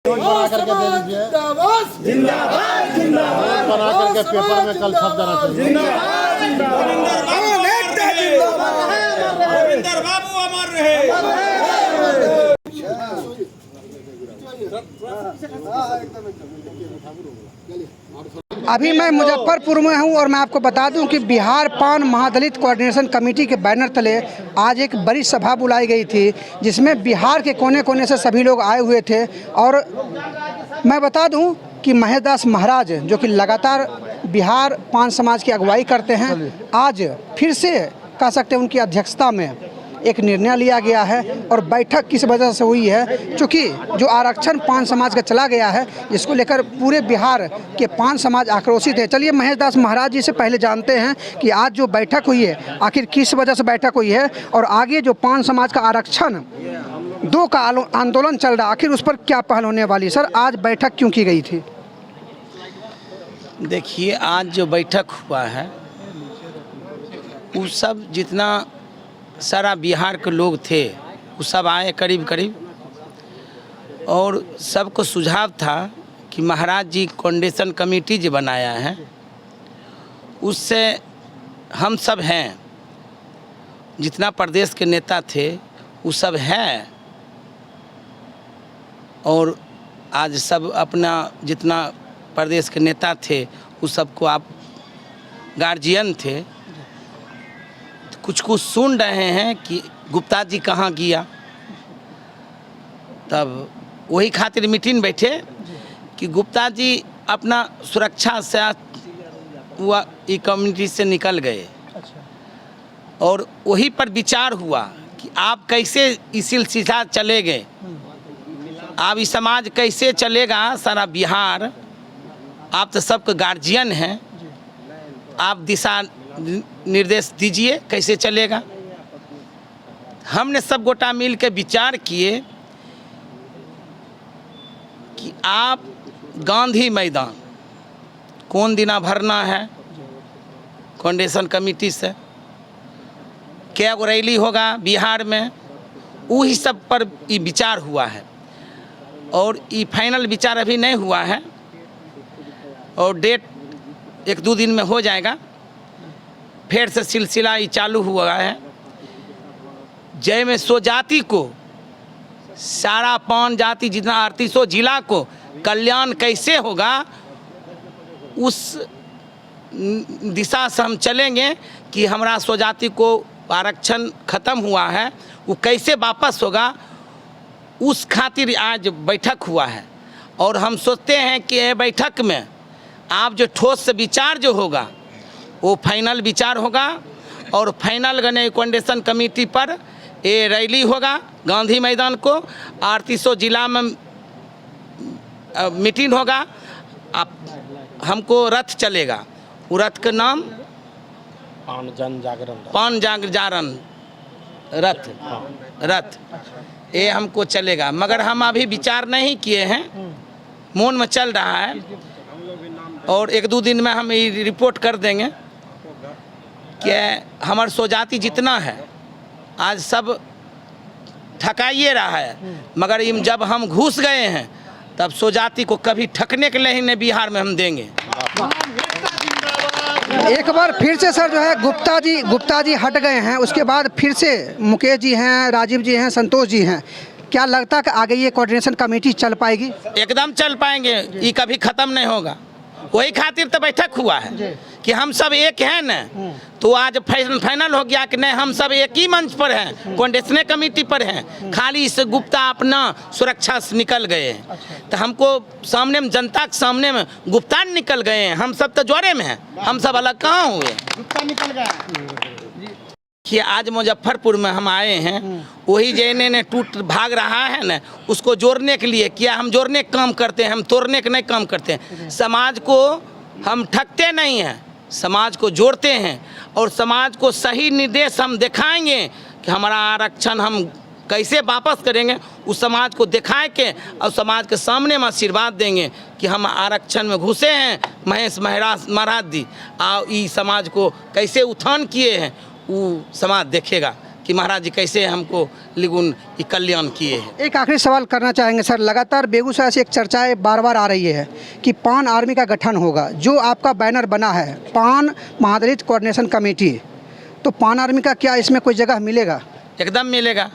बना करके दे दीजिए। जिंदाबाद जिंदाबाद बना करके पेपर में कल छप जाना चाहिए। जिंदाबाद रविंदर बाबू अमर रहे। अभी मैं मुजफ्फरपुर में हूं और मैं आपको बता दूं कि बिहार पान महादलित कोऑर्डिनेशन कमेटी के बैनर तले आज एक बड़ी सभा बुलाई गई थी, जिसमें बिहार के कोने कोने से सभी लोग आए हुए थे। और मैं बता दूं कि महेश दास महाराज, जो कि लगातार बिहार पान समाज की अगुवाई करते हैं, आज फिर से कह सकते हैं उनकी अध्यक्षता में एक निर्णय लिया गया है। और बैठक किस वजह से हुई है, क्योंकि जो आरक्षण पान समाज का चला गया है, जिसको लेकर पूरे बिहार के पान समाज आक्रोशित है। चलिए महेश दास महाराज जी से पहले जानते हैं कि आज जो बैठक हुई है आखिर किस वजह से बैठक हुई है, और आगे जो पान समाज का आरक्षण 2 का आंदोलन चल रहा है, आखिर उस पर क्या पहल होने वाली। सर, आज बैठक क्यों की गई थी? देखिए, आज जो बैठक हुआ है वो सब जितना सारा बिहार के लोग थे वो सब आए करीब करीब, और सबको सुझाव था कि महाराज जी कोऑर्डिनेशन कमेटी जो बनाया है उससे हम सब हैं, जितना प्रदेश के नेता थे वो सब हैं, और आज सब अपना जितना प्रदेश के नेता थे वो सबको आप गार्जियन थे, कुछ कुछ सुन रहे हैं कि गुप्ता जी कहाँ गया। तब वही खातिर मीटिंग बैठे कि गुप्ता जी अपना सुरक्षा से हुआ ई कम्युनिटी से निकल गए। और वही पर विचार हुआ कि आप कैसे इस सिलसिला चले गए, आप इस समाज कैसे चलेगा सारा बिहार। आप तो सबके गार्जियन हैं, आप दिशा निर्देश दीजिए कैसे चलेगा। हमने सब गोटा मिल के विचार किए कि आप गांधी मैदान कौन दिना भरना है, कोऑर्डिनेशन कमेटी से क्या रैली होगा बिहार में, वही सब पर ये विचार हुआ है। और ये फाइनल विचार अभी नहीं हुआ है, और डेट 1-2 दिन में हो जाएगा। फिर से सिलसिला ये चालू हुआ है, जय में सो जाति को, सारा पान जाति जितना 3800 जिला को कल्याण कैसे होगा, उस दिशा से हम चलेंगे कि हमारा सो जाति को आरक्षण ख़त्म हुआ है वो कैसे वापस होगा, उस खातिर आज बैठक हुआ है। और हम सोचते हैं कि ये बैठक में आप जो ठोस विचार जो होगा वो फाइनल विचार होगा, और फाइनल गने कोऑर्डिनेशन कमेटी पर ये रैली होगा गांधी मैदान को, 3800 जिला में मीटिंग होगा। आप हमको रथ चलेगा, वो रथ का नाम पान जागरण रथ ये हमको चलेगा। मगर हम अभी विचार नहीं किए हैं, मन में चल रहा है, और 1-2 दिन में हम ये रिपोर्ट कर देंगे कि हमार सोजाती जितना है आज सब ठकाइए रहा है, मगर जब हम घुस गए हैं तब सोजाती को कभी ठकने के लिए नहीं बिहार में हम देंगे। एक बार फिर से सर जो है गुप्ता जी हट गए हैं, उसके बाद फिर से मुकेश जी हैं, राजीव जी हैं, संतोष जी हैं। क्या लगता है कि आगे ये कोऑर्डिनेशन कमेटी चल पाएगी? एकदम चल पाएंगे, ये कभी ख़त्म नहीं होगा। वही खातिर तो बैठक हुआ है कि हम सब एक हैं न, तो आज फाइनल हो गया कि नहीं, हम सब एक ही मंच पर हैं, कोऑर्डिनेशन कमेटी पर हैं। खाली इस गुप्ता अपना सुरक्षा से निकल गए हैं, तो हमको सामने में जनता के सामने में गुप्ता निकल गए हैं। हम सब तो जोड़े में हैं, हम सब अलग कहाँ हुए, गुप्ता निकल गए। कि आज मुजफ्फरपुर में हम आए हैं, वही जैने ने टूट भाग रहा है ना, उसको जोड़ने के लिए किया। हम जोड़ने का काम करते हैं, हम तोड़ने का नहीं काम करते हैं। समाज को हम ठगते नहीं हैं, समाज को जोड़ते हैं, और समाज को सही निर्देश हम दिखाएंगे कि हमारा आरक्षण हम कैसे वापस करेंगे। उस समाज को दिखाए के और समाज के सामने में आशीर्वाद देंगे कि हम आरक्षण में घुसे हैं, महेश महाराज जी, और इस समाज को कैसे उत्थान किए हैं, वो समाज देखेगा कि महाराज जी कैसे हमको लिगुन कल्याण किए हैं। एक आखिरी सवाल करना चाहेंगे सर, लगातार बेगूसराय से एक चर्चाएं बार बार आ रही है कि पान आर्मी का गठन होगा। जो आपका बैनर बना है पान महादलित कोऑर्डिनेशन कमेटी, तो पान आर्मी का क्या इसमें कोई जगह मिलेगा? एकदम मिलेगा,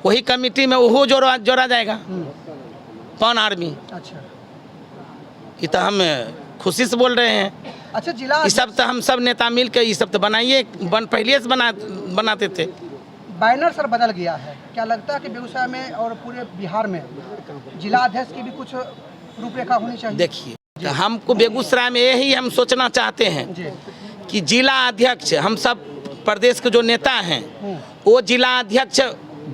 वही कमेटी में वो जोड़ा जाएगा पान आर्मी। अच्छा, ये तो हम खुशी से बोल रहे हैं। अच्छा, जिला ये सब तो हम सब नेता मिल के ये सब तो बनाइए पहले से बनाते थे। बैनर सर बदल गया है, क्या लगता है कि बेगूसराय में और पूरे बिहार में जिला अध्यक्ष की भी कुछ रूपरेखा होनी चाहिए? देखिए, तो हमको बेगूसराय में यही हम सोचना चाहते हैं कि जिला अध्यक्ष हम सब प्रदेश के जो नेता हैं वो जिला अध्यक्ष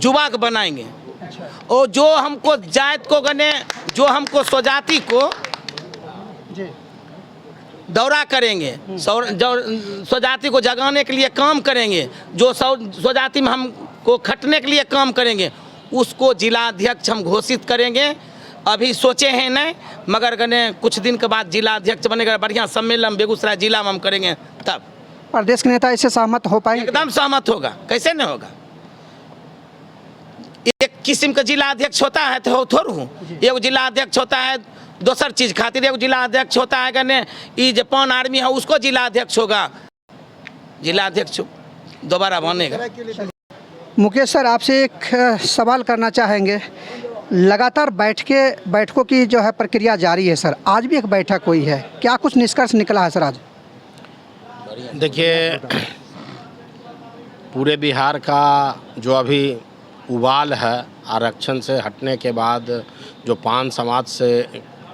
युवा को बनाएंगे। अच्छा, और जो हमको जात को गने, जो हमको स्वजाति को जी, दौरा करेंगे, स्वजाति को जगाने के लिए काम करेंगे, जो स्वजाति में हमको खटने के लिए काम करेंगे, उसको जिला अध्यक्ष हम घोषित करेंगे। अभी सोचे हैं नहीं, मगर गने कुछ दिन के बाद जिला अध्यक्ष बनेगा, बढ़िया सम्मेलन बेगूसराय जिला में हम करेंगे, तब प्रदेश के नेता इससे सहमत हो पाएंगे? एकदम सहमत होगा, कैसे नहीं होगा। एक किस्म का जिला अध्यक्ष होता है तो थोड़ा एक जिला अध्यक्ष होता है दूसर चीज खातिर, एक जिला अध्यक्ष होता है गने ये जो पान आर्मी है उसको जिला अध्यक्ष होगा, जिला अध्यक्ष दोबारा बनेगा। मुकेश सर, आपसे एक सवाल करना चाहेंगे। लगातार बैठकों की जो है प्रक्रिया जारी है सर, आज भी एक बैठक हुई है, क्या कुछ निष्कर्ष निकला है सर आज? देखिए, पूरे बिहार का जो अभी उबाल है आरक्षण से हटने के बाद, जो पान समाज से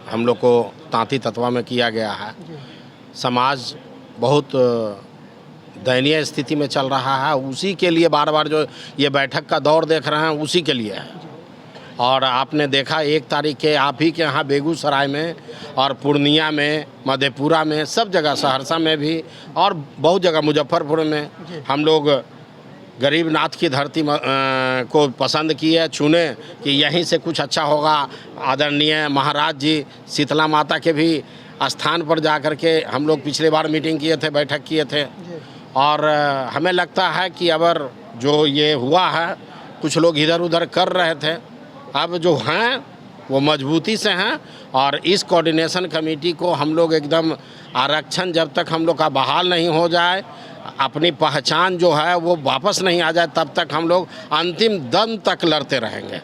हम लोग को तांती तत्वा में किया गया है, समाज बहुत दयनीय स्थिति में चल रहा है। उसी के लिए बार बार जो ये बैठक का दौर देख रहे हैं उसी के लिए है। और आपने देखा 1 तारीख के आप ही के यहाँ बेगूसराय में और पूर्णिया में, मधेपुरा में, सब जगह, सहरसा में भी और बहुत जगह, मुजफ्फरपुर में हम लोग गरीब नाथ की धरती को पसंद किए, चुने कि यहीं से कुछ अच्छा होगा। आदरणीय महाराज जी शीतला माता के भी स्थान पर जा कर के हम लोग पिछले बार मीटिंग किए थे, बैठक किए थे। और हमें लगता है कि अगर जो ये हुआ है, कुछ लोग इधर उधर कर रहे थे, अब जो हैं वो मजबूती से हैं। और इस कोऑर्डिनेशन कमेटी को हम लोग एकदम आरक्षण जब तक हम लोग का बहाल नहीं हो जाए, अपनी पहचान जो है वो वापस नहीं आ जाए, तब तक हम लोग अंतिम दम तक लड़ते रहेंगे।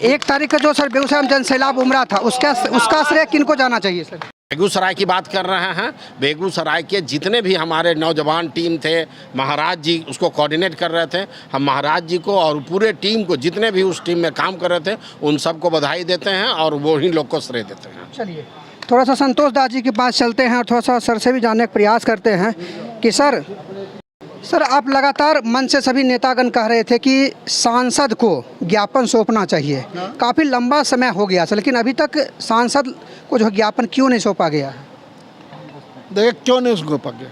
1 तारीख का जो सर बेगूसराय में जनसैलाब उमड़ा था, उसका श्रेय किनको जाना चाहिए सर? बेगूसराय की बात कर रहे हैं, बेगूसराय के जितने भी हमारे नौजवान टीम थे, महाराज जी उसको कोऑर्डिनेट कर रहे थे, हम महाराज जी को और पूरे टीम को, जितने भी उस टीम में काम कर रहे थे, उन सबको बधाई देते हैं और वो ही लोग को श्रेय देते हैं। चलिए, थोड़ा सा संतोष दास जी के पास चलते हैं और थोड़ा सा सर से भी जानने का प्रयास करते हैं कि सर आप लगातार मन से सभी नेतागण कह रहे थे कि सांसद को ज्ञापन सौंपना चाहिए। काफ़ी लंबा समय हो गया सर, लेकिन अभी तक सांसद को जो ज्ञापन क्यों नहीं सौंपा गया? देखिए, क्यों नहीं सौंपा गया,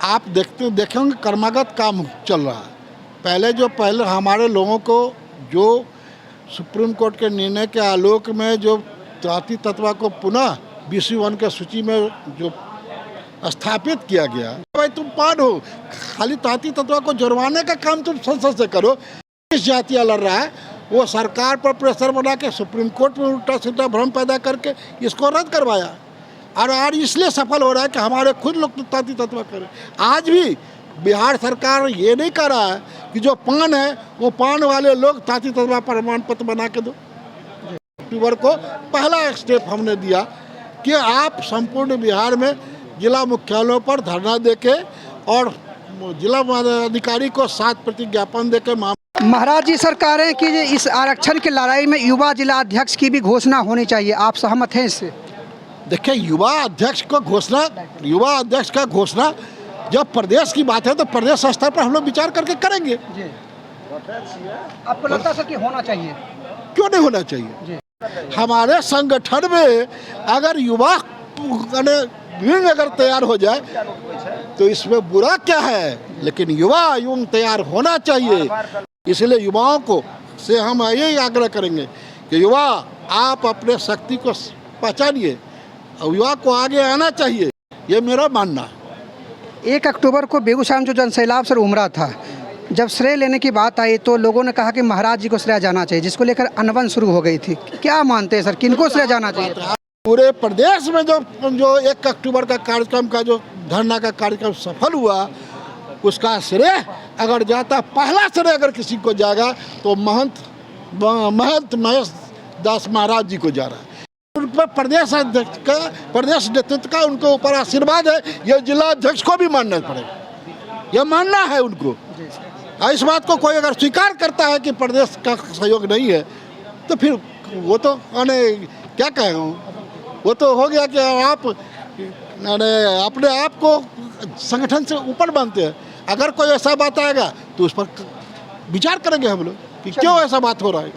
आप देखेंगे कर्मागत काम चल रहा है। पहले हमारे लोगों को जो सुप्रीम कोर्ट के निर्णय के आलोक में जो जाति तत्व को पुनः BC1 के सूची में जो स्थापित किया गया, भाई तुम पान हो, खाली जाति तत्व को जुर्माने का काम तुम संसद से करो। इस जातियाँ लड़ रहा है, वो सरकार पर प्रेशर बना के सुप्रीम कोर्ट में उल्टा सीधा भ्रम पैदा करके इसको रद्द करवाया। और आज इसलिए सफल हो रहा है कि हमारे खुद लोग तो जाति तत्व करें। आज भी बिहार सरकार ये नहीं कर रहा है कि जो पान है वो पान वाले लोग जाति तत्व प्रमाण पत्र बना के दो। अक्टूबर को पहला स्टेप हमने दिया कि आप संपूर्ण बिहार में जिला मुख्यालयों पर धरना देके और जिला अधिकारी को 7 प्रति ज्ञापन देके महाराज जी सर कह रहे हैं कि इस आरक्षण की लड़ाई में युवा जिला अध्यक्ष की भी घोषणा होनी चाहिए, आप सहमत हैं इससे? देखिए, युवा अध्यक्ष का घोषणा जब प्रदेश की बात है तो प्रदेश स्तर पर हम लोग विचार करके करेंगे। आपको लगता है सर कि होना चाहिए? क्यों नहीं होना चाहिए? हमारे संगठन में अगर युवा विंग अगर तैयार हो जाए तो इसमें बुरा क्या है, लेकिन युवा तैयार होना चाहिए। इसलिए युवाओं को से हम यही आग्रह करेंगे कि युवा आप अपने शक्ति को पहचानिए और युवा को आगे आना चाहिए, ये मेरा मानना है। 1 अक्टूबर को बेगूसराय में जो जनसैलाब सर उमड़ा था, जब श्रेय लेने की बात आई तो लोगों ने कहा कि महाराज जी को श्रेय जाना चाहिए, जिसको लेकर अनबन शुरू हो गई थी। क्या मानते हैं सर, किनको श्रेय जाना चाहिए? पूरे प्रदेश में जो 1 अक्टूबर का कार्यक्रम का जो धरना का कार्यक्रम सफल हुआ, उसका श्रेय अगर जाता, पहला श्रेय अगर किसी को जाएगा तो महंत महेश दास महाराज जी को जा रहा है। उन पर प्रदेश अध्यक्ष का, प्रदेश नेतृत्व का उनके ऊपर आशीर्वाद है। ये जिला अध्यक्ष को भी मानना पड़ेगा, यह मानना है उनको। इस बात को कोई अगर स्वीकार करता है कि प्रदेश का सहयोग नहीं है तो फिर वो तो क्या कहें, वो तो हो गया कि आप अपने आप को संगठन से ऊपर मानते हैं। अगर कोई ऐसा बात आएगा तो उस पर विचार करेंगे हम लोग कि क्यों ऐसा बात हो रहा है।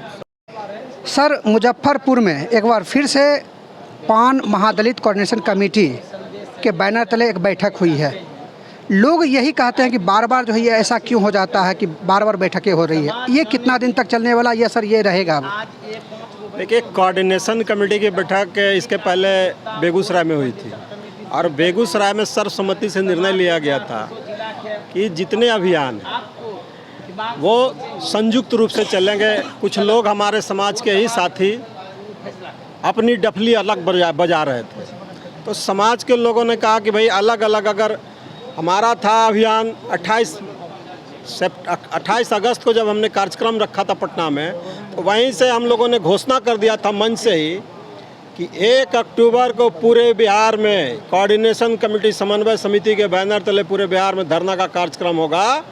सर, मुजफ्फरपुर में एक बार फिर से पान महादलित कोऑर्डिनेशन कमेटी के बैनर तले एक बैठक हुई है। लोग यही कहते हैं कि बार बार जो है ये ऐसा क्यों हो जाता है कि बार बार बैठकें हो रही है। ये कितना दिन तक चलने वाला ये सर ये रहेगा? देखिए, कोऑर्डिनेशन कमेटी की बैठक इसके पहले बेगूसराय में हुई थी और बेगूसराय में सर्वसम्मति से निर्णय लिया गया था कि जितने अभियान वो संयुक्त रूप से चलेंगे। कुछ लोग हमारे समाज के ही साथी अपनी डफली अलग बजा रहे थे, तो समाज के लोगों ने कहा कि भाई अलग अलग, अगर हमारा था अभियान 28 अगस्त को जब हमने कार्यक्रम रखा था पटना में, तो वहीं से हम लोगों ने घोषणा कर दिया था मंच से ही कि 1 अक्टूबर को पूरे बिहार में कोऑर्डिनेशन कमेटी समन्वय समिति के बैनर तले पूरे बिहार में धरना का कार्यक्रम होगा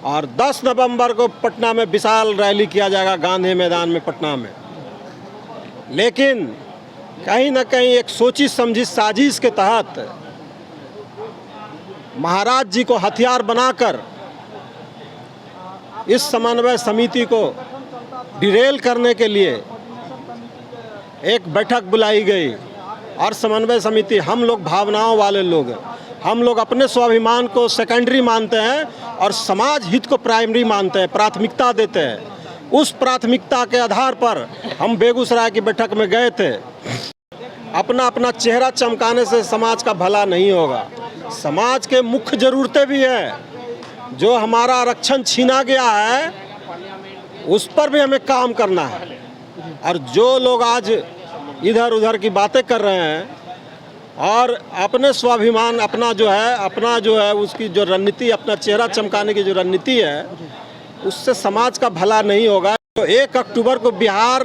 और 10 नवंबर को पटना में विशाल रैली किया जाएगा गांधी मैदान में पटना में। लेकिन कहीं ना कहीं एक सोची समझी साजिश के तहत महाराज जी को हथियार बनाकर इस समन्वय समिति को डिरेल करने के लिए एक बैठक बुलाई गई। और समन्वय समिति, हम लोग भावनाओं वाले लोग हैं, हम लोग अपने स्वाभिमान को सेकेंडरी मानते हैं और समाज हित को प्राइमरी मानते हैं, प्राथमिकता देते हैं। उस प्राथमिकता के आधार पर हम बेगूसराय की बैठक में गए थे। अपना अपना चेहरा चमकाने से समाज का भला नहीं होगा। समाज के मुख्य ज़रूरतें भी हैं। जो हमारा आरक्षण छीना गया है उस पर भी हमें काम करना है। और जो लोग आज इधर उधर की बातें कर रहे हैं और अपने स्वाभिमान अपना जो है उसकी जो रणनीति, अपना चेहरा चमकाने की जो रणनीति है, उससे समाज का भला नहीं होगा। तो 1 अक्टूबर को बिहार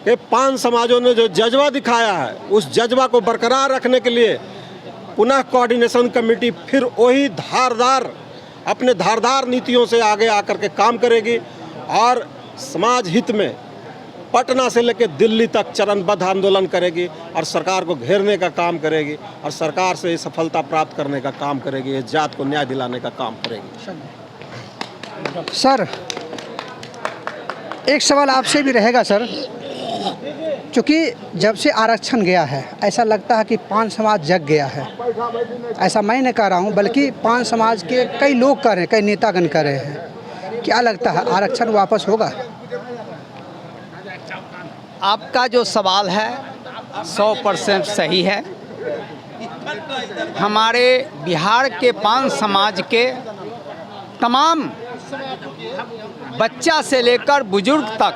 के 5 समाजों ने जो जज्बा दिखाया है, उस जज्बा को बरकरार रखने के लिए पुनः कोऑर्डिनेशन कमेटी फिर वही अपने धारदार नीतियों से आगे आकर के काम करेगी और समाज हित में पटना से लेकर दिल्ली तक चरणबद्ध आंदोलन करेगी और सरकार को घेरने का काम करेगी और सरकार से सफलता प्राप्त करने का काम करेगी, इस जात को न्याय दिलाने का काम करेगी। सर, एक सवाल आपसे भी रहेगा सर, क्योंकि जब से आरक्षण गया है ऐसा लगता है कि पान समाज जग गया है। ऐसा मैं नहीं कह रहा हूँ, बल्कि पान समाज के कई लोग कर रहे हैं, कई नेतागण कर रहे हैं। क्या लगता है, आरक्षण वापस होगा? आपका जो सवाल है 100% सही है। हमारे बिहार के पान समाज के तमाम बच्चा से लेकर बुजुर्ग तक,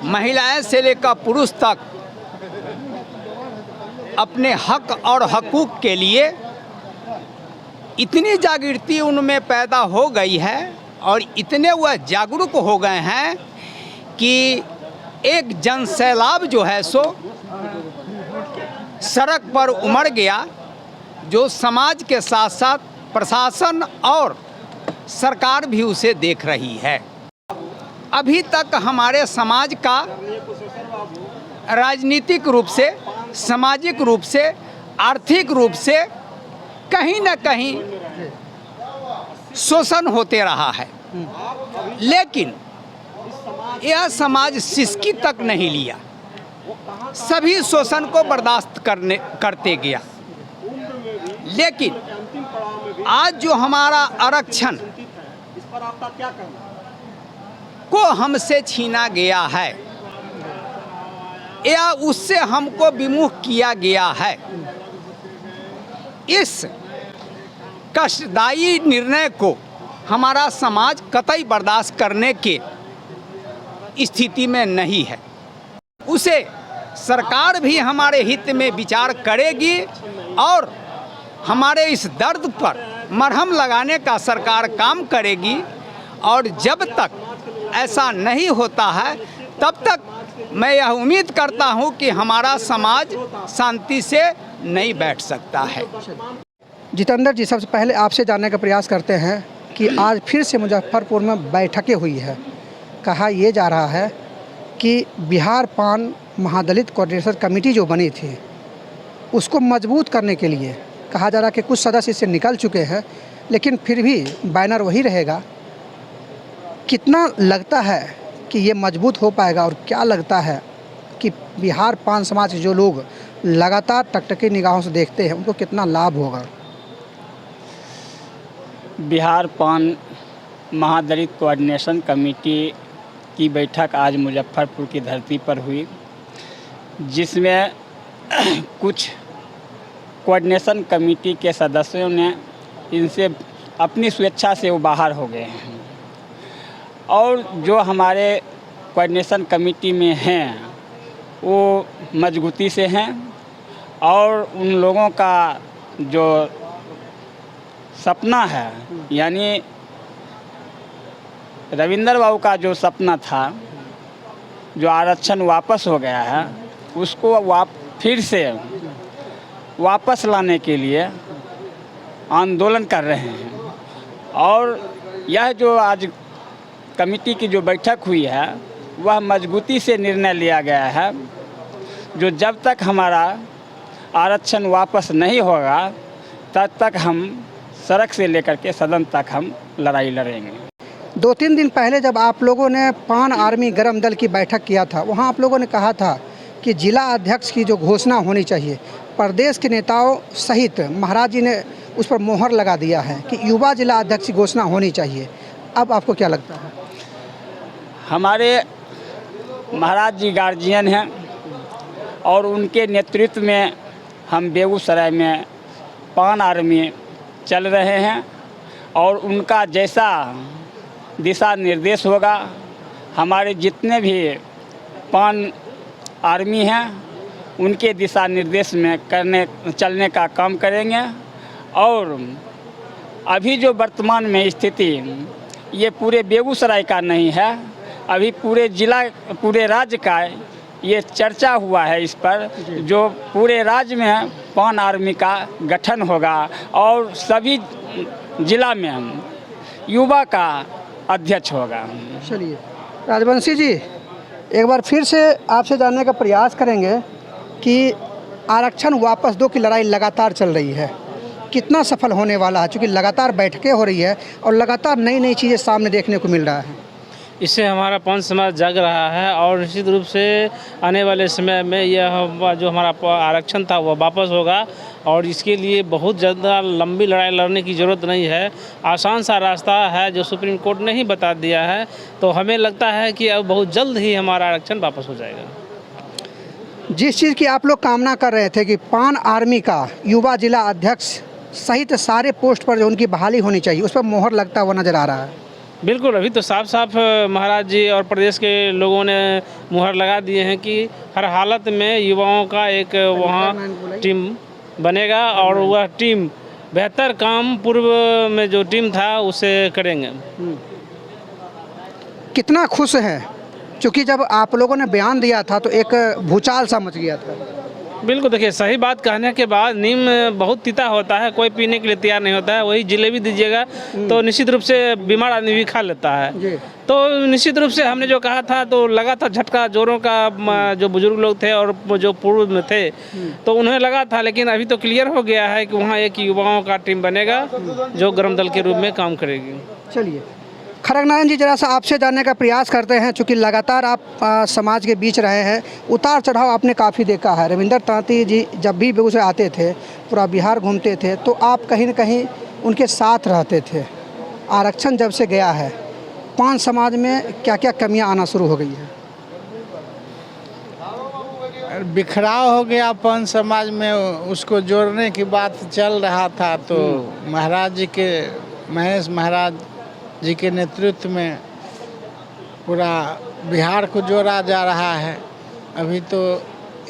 महिलाएं से लेकर पुरुष तक अपने हक और हकूक़ के लिए इतनी जागृति उनमें पैदा हो गई है और इतने वह जागरूक हो गए हैं कि एक जनसैलाब जो है सो सड़क पर उमड़ गया, जो समाज के साथ साथ प्रशासन और सरकार भी उसे देख रही है। अभी तक हमारे समाज का राजनीतिक रूप से, सामाजिक रूप से, आर्थिक रूप से कहीं न कहीं शोषण होते रहा है, लेकिन यह समाज सिसकी तक नहीं लिया, सभी शोषण को बर्दाश्त करते गया। लेकिन आज जो हमारा आरक्षण को हमसे छीना गया है या उससे हमको विमुख किया गया है, इस कष्टदायी निर्णय हमारा समाज कतई बर्दाश्त करने के स्थिति में नहीं है। उसे सरकार भी हमारे हित में विचार करेगी और हमारे इस दर्द पर मरहम लगाने का सरकार काम करेगी। और जब तक ऐसा नहीं होता है तब तक मैं यह उम्मीद करता हूं कि हमारा समाज शांति से नहीं बैठ सकता है। जितेंद्र जी, सबसे पहले आपसे जानने का प्रयास करते हैं कि आज फिर से मुजफ्फरपुर में बैठकें हुई है। कहा यह जा रहा है कि बिहार पान महादलित कोऑर्डिनेशन कमेटी जो बनी थी उसको मजबूत करने के लिए कहा जा रहा है कि कुछ सदस्य इससे निकल चुके हैं, लेकिन फिर भी बैनर वही रहेगा। कितना लगता है कि ये मजबूत हो पाएगा और क्या लगता है कि बिहार पान समाज के जो लोग लगातार टकटकी निगाहों से देखते हैं उनको कितना लाभ होगा? बिहार पान महादलित कोऑर्डिनेशन कमेटी की बैठक आज मुजफ्फरपुर की धरती पर हुई, जिसमें कुछ कोऑर्डिनेशन कमेटी के सदस्यों ने इनसे अपनी स्वेच्छा से वो बाहर हो गए हैं और जो हमारे कोऑर्डिनेशन कमेटी में हैं वो मजबूती से हैं और उन लोगों का जो सपना है, यानी रविंदर बाबू का जो सपना था, जो आरक्षण वापस हो गया है, उसको फिर से वापस लाने के लिए आंदोलन कर रहे हैं। और यह जो आज कमेटी की जो बैठक हुई है वह मजबूती से निर्णय लिया गया है, जो जब तक हमारा आरक्षण वापस नहीं होगा तब तक हम सड़क से लेकर के सदन तक हम लड़ाई लड़ेंगे। 2-3 दिन पहले जब आप लोगों ने पान आर्मी गरम दल की बैठक किया था, वहाँ आप लोगों ने कहा था कि जिला अध्यक्ष की जो घोषणा होनी चाहिए, प्रदेश के नेताओं सहित महाराज जी ने उस पर मोहर लगा दिया है कि युवा जिला अध्यक्ष की घोषणा होनी चाहिए। अब आपको क्या लगता है? हमारे महाराज जी गार्जियन हैं और उनके नेतृत्व में हम बेगूसराय में पान आर्मी चल रहे हैं और उनका जैसा दिशा निर्देश होगा, हमारे जितने भी पान आर्मी हैं उनके दिशा निर्देश में चलने का काम करेंगे। और अभी जो वर्तमान में स्थिति ये पूरे बेगूसराय का नहीं है, अभी पूरे जिला पूरे राज्य का ये चर्चा हुआ है इस पर, जो पूरे राज्य में पान आर्मी का गठन होगा और सभी जिला में युवा का अध्यक्ष होगा। चलिए राजवंशी जी, एक बार फिर से आपसे जानने का प्रयास करेंगे कि आरक्षण वापस दो की लड़ाई लगातार चल रही है, कितना सफल होने वाला है? क्योंकि लगातार बैठकें हो रही है और लगातार नई नई चीज़ें सामने देखने को मिल रहा है। इससे हमारा पान समाज जाग रहा है और निश्चित रूप से आने वाले समय में यह जो हमारा आरक्षण था वह वापस होगा और इसके लिए बहुत ज़्यादा लंबी लड़ाई लड़ने की ज़रूरत नहीं है। आसान सा रास्ता है जो सुप्रीम कोर्ट ने ही बता दिया है, तो हमें लगता है कि अब बहुत जल्द ही हमारा आरक्षण वापस हो जाएगा। जिस चीज़ की आप लोग कामना कर रहे थे कि पान आर्मी का युवा जिला अध्यक्ष सहित सारे पोस्ट पर जो उनकी बहाली होनी चाहिए, उस पर मोहर लगता हुआ नज़र आ रहा है। बिल्कुल, अभी तो साफ साफ महाराज जी और प्रदेश के लोगों ने मुहर लगा दिए हैं कि हर हालत में युवाओं का एक वहाँ टीम बनेगा और वह टीम बेहतर काम पूर्व में जो टीम था उसे करेंगे। कितना खुश है? क्योंकि जब आप लोगों ने बयान दिया था तो एक भूचाल सा मच गया था। बिल्कुल, देखिए सही बात कहने के बाद नीम बहुत तीता होता है, कोई पीने के लिए तैयार नहीं होता है। वही जलेबी दीजिएगा तो निश्चित रूप से बीमार आदमी भी खा लेता है। तो निश्चित रूप से हमने जो कहा था तो लगा था झटका जोरों का, जो बुजुर्ग लोग थे और जो पूर्व में थे तो उन्हें लगा था, लेकिन अभी तो क्लियर हो गया है कि वहाँ एक युवाओं का टीम बनेगा जो गरम दल के रूप में काम करेगी। चलिए खड़गनारायण जी, जरा सा आपसे जानने का प्रयास करते हैं, चूँकि लगातार आप समाज के बीच रहे हैं, उतार चढ़ाव आपने काफ़ी देखा है। रविंदर तांती जी जब भी बेगूसराय आते थे, पूरा बिहार घूमते थे, तो आप कहीं न कहीं उनके साथ रहते थे। आरक्षण जब से गया है, पान समाज में क्या क्या कमियां आना शुरू हो गई है? बिखराव हो गया पान समाज में, उसको जोड़ने की बात चल रहा था। तो महाराज जी के, महेश महाराज जी के नेतृत्व में पूरा बिहार को जोड़ा जा रहा है। अभी तो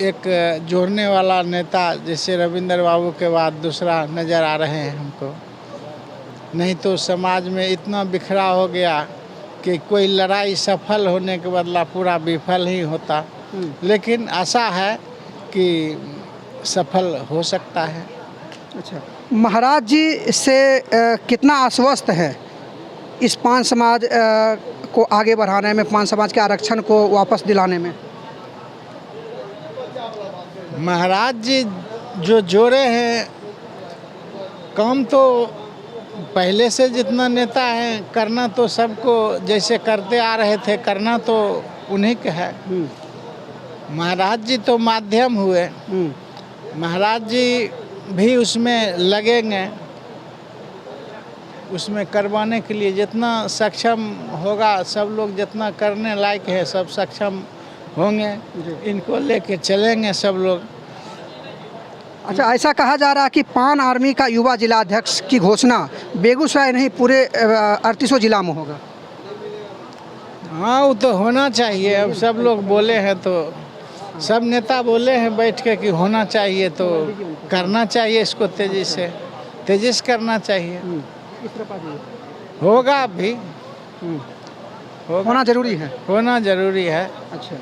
एक जोड़ने वाला नेता जैसे रविंदर बाबू के बाद दूसरा नज़र आ रहे हैं हमको। नहीं तो समाज में इतना बिखरा हो गया कि कोई लड़ाई सफल होने के बदला पूरा विफल ही होता। लेकिन आशा है कि सफल हो सकता है। अच्छा, महाराज जी से कितना आश्वस्त है इस पान समाज को आगे बढ़ाने में, पान समाज के आरक्षण को वापस दिलाने में? महाराज जी जो जोड़े हैं, काम तो पहले से जितना नेता हैं करना तो सबको जैसे करते आ रहे थे करना तो उन्हीं का है। महाराज जी तो माध्यम हुए, महाराज जी भी उसमें लगेंगे, उसमें करवाने के लिए जितना सक्षम होगा सब लोग, जितना करने लायक है सब सक्षम होंगे, इनको लेके चलेंगे सब लोग। अच्छा, ऐसा कहा जा रहा है कि पान आर्मी का युवा जिला अध्यक्ष की घोषणा बेगूसराय नहीं पूरे 38 जिला में होगा। हाँ, वो तो होना चाहिए। अब सब लोग बोले हैं तो सब नेता बोले हैं बैठ के कि होना चाहिए, तो करना चाहिए इसको तेजी से करना चाहिए। होगा भी, होना जरूरी है, होना जरूरी है। अच्छा,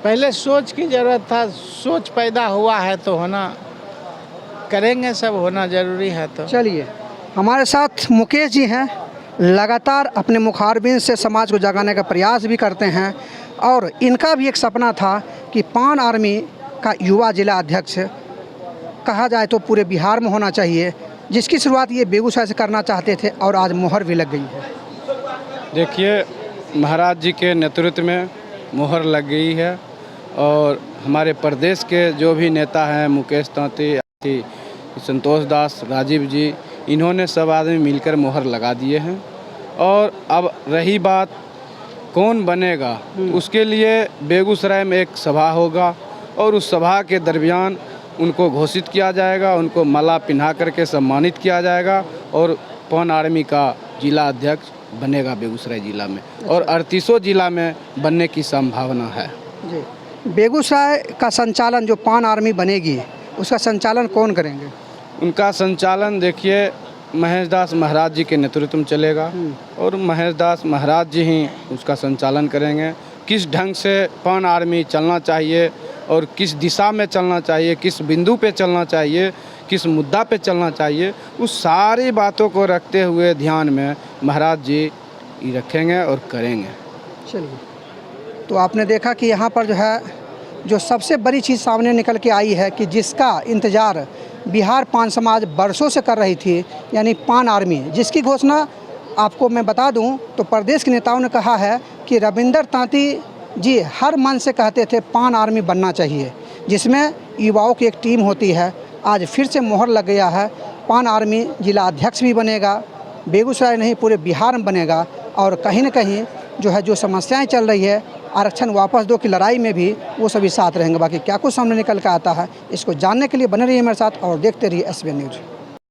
पहले सोच की ज़रूरत था, सोच पैदा हुआ है तो होना, करेंगे सब, होना जरूरी है। तो चलिए, हमारे साथ मुकेश जी हैं, लगातार अपने मुखारबिन से समाज को जगाने का प्रयास भी करते हैं और इनका भी एक सपना था कि पान आर्मी का युवा जिला अध्यक्ष कहा जाए तो पूरे बिहार में होना चाहिए, जिसकी शुरुआत ये बेगूसराय से करना चाहते थे और आज मोहर भी लग गई है। देखिए, महाराज जी के नेतृत्व में मोहर लग गई है और हमारे प्रदेश के जो भी नेता हैं, मुकेश तांती, संतोष दास, राजीव जी, इन्होंने सब आदमी मिलकर मोहर लगा दिए हैं। और अब रही बात कौन बनेगा, उसके लिए बेगूसराय में एक सभा होगा और उस सभा के दरमियान उनको घोषित किया जाएगा, उनको माला पिन्हा करके सम्मानित किया जाएगा और पान आर्मी का जिला अध्यक्ष बनेगा बेगूसराय जिला में। और 38 जिला में बनने की संभावना है जी। बेगूसराय का संचालन जो पान आर्मी बनेगी उसका संचालन कौन करेंगे? उनका संचालन देखिए महेश दास महाराज जी के नेतृत्व में चलेगा और महेश दास महाराज जी ही उसका संचालन करेंगे। किस ढंग से पान आर्मी चलना चाहिए और किस दिशा में चलना चाहिए, किस बिंदु पे चलना चाहिए, किस मुद्दा पे चलना चाहिए, उस सारी बातों को रखते हुए ध्यान में महाराज जी रखेंगे और करेंगे। चलिए, तो आपने देखा कि यहाँ पर जो है जो सबसे बड़ी चीज़ सामने निकल के आई है कि जिसका इंतज़ार बिहार पान समाज बरसों से कर रही थी, यानी पान आर्मी, जिसकी घोषणा आपको मैं बता दूं तो प्रदेश के नेताओं ने कहा है कि रविंदर तांती जी हर मन से कहते थे पान आर्मी बनना चाहिए, जिसमें युवाओं की एक टीम होती है। आज फिर से मोहर लग गया है, पान आर्मी जिला अध्यक्ष भी बनेगा, बेगूसराय नहीं पूरे बिहार में बनेगा। और कहीं न कहीं जो है जो समस्याएं चल रही है आरक्षण वापस दो की लड़ाई में भी वो सभी साथ रहेंगे। बाकी क्या कुछ सामने निकल कर आता है, इसको जानने के लिए बने रहिए मेरे साथ और देखते रहिए SBN न्यूज़।